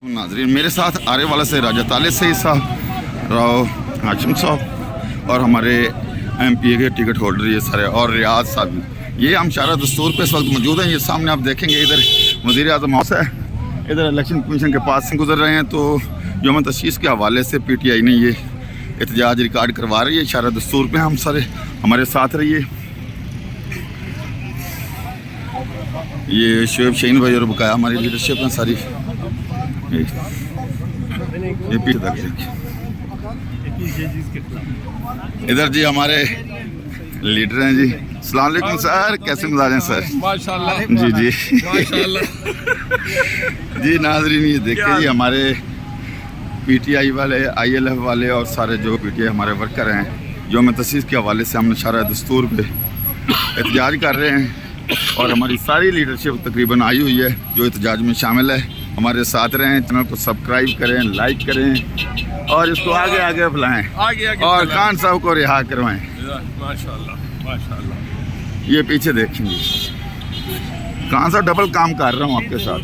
नाजरीन, मेरे साथ आरे वाला से राजा ताले सईद साहब, राव हाशिम साहब और हमारे MP के टिकट होल्डर ये सारे और रियाज साहब। ये हम शारा दस्तूर पे इस वक्त मौजूद हैं। ये सामने आप देखेंगे इधर वज़ीर आज़म हाउस है, इधर इलेक्शन कमीशन के पास से गुजर रहे हैं। तो यौम तशीस के हवाले से PTI ने ये एहतजाज रिकॉर्ड करवा रही है शारा दस्तूर पे। हम सारे हमारे साथ रहिए। ये शुएब शहीन भाई और बकाया हमारी लीडरशिप है सारी। ये पीछे तक देखिए, इधर जी हमारे लीडर हैं जी। अस्सलाम वालेकुम सर, कैसे मिजाज हैं सर? माशाल्लाह जी जी माशाल्लाह। जी नाजरीन, ये देखिए जी हमारे PTI वाले, ILF वाले और सारे जो PTI हमारे वर्कर हैं, यौम तसीस के हवाले से हम शारा दस्तूर पे एहतजाज कर रहे हैं और हमारी सारी लीडरशिप तकरीबन आई हुई है जो एहतजाज में शामिल है। हमारे साथ रहें, चैनल को सब्सक्राइब करें, लाइक करें और इसको आगे आगे फैलाएं आगे और खान साहब को रिहा करवाएं। माशाल्लाह माशाल्लाह। ये पीछे देखेंगे, कहाँ सा डबल काम कर रहा हूँ आपके साथ।